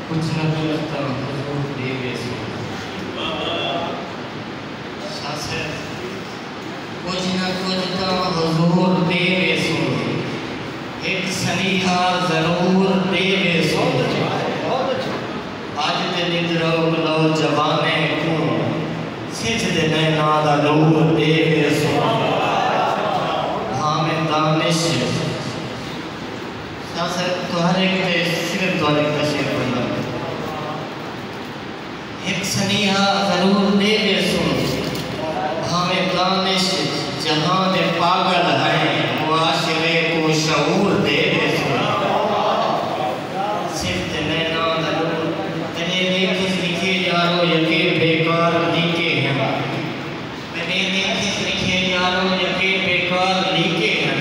कुछ न करता हुजूर देवे सो शासे कुछ न करता हुजूर देवे सो एक सलीहा जरूर देवे सो आज दे निद्रो लो जवाने को सिज दे नैना दा नूर देवे सो हाँ में दानिश शासे तुम्हारे के सिर्फ द्वारे कशे करना एक सलीहा जरूर देवे सो हमें दानिश जहाँ दे पागल है मुआशिरे को शऊर देवे सो सिर्फ नैना दा नूर तेरे लेखे लिखे यारो यके बेकार लिखे हैं तेरे लेखे लिखे यारो यके बेकार लिखे हैं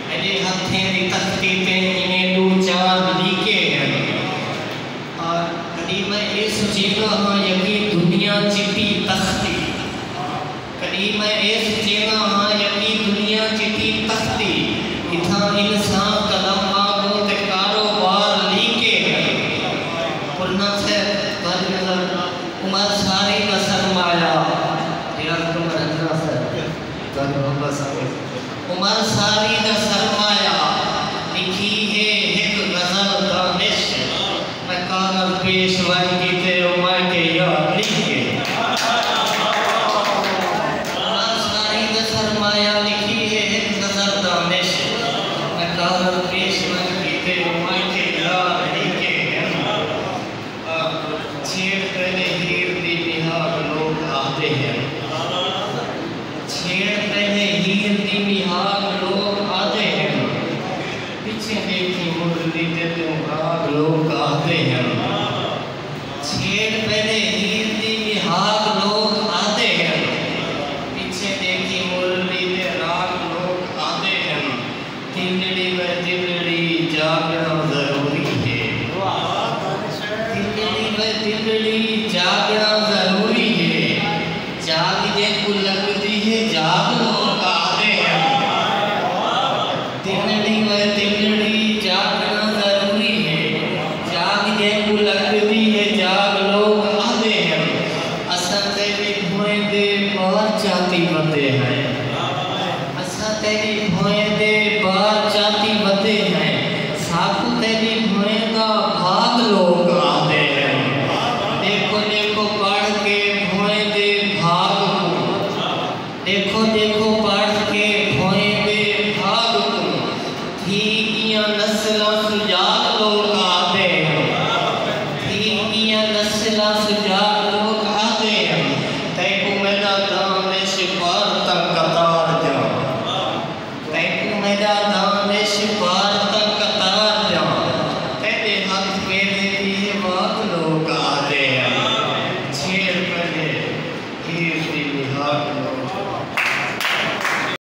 मेरे हथे दी तख्ती पे इन्हें दो चार लिखे हैं और कभी मैं ये सोचेगा हाँ यकी दुनिया चिट्टी तख्ती कभी मैं ये सोचेगा हाँ यकी दुनिया चिट्टी तख्ती इतना इंसान कदम मांगो ते कारोबार लिखे हैं पुरना से उमर सारी का सरमाया यार तुम रंजना से उमर सारी का सरमाया लिखी है एक गजल दानिश मैं कागज पेशवाई की ते उमर के यार लिखे उमर सारी का सरमाया लिखी है एक गजल दानिश मैं कागज पेशवाई की ते उमर के यार लिखे छेड़ पहले हीर दी बिहार लोग आते हैं छेड़ पहले हीर दी बिहार लोग आते हैं पीछे देखी मुरली दे तुम राग लोग आते हैं छेड़ पहले हीर दी बिहार लोग आते हैं पीछे देखी मुरली दे राग लोग आते हैं तिलड़ी व तिलड़ी जागना जरूरी है तिलड़ी जागना जरूरी है जाग जे को लगती है जाग लोग आते हैं तिलड़ी व तिलड़ी जागना जरूरी है जाग जे को लगती है जाग लोग आते हैं असल तेरी भोए दे बाहर जाती बते हैं असल तेरी भोए दे बाहर जाती बते हैं साकू तेरी भोए का भाग लोग आते हैं देखो देखो पढ़ के भोए दे भाग को देखो देखो पढ़ के भोए दे भाग को थी किया नस्ला सुजाग लोग आते हैं थी किया नस्ला सुजाग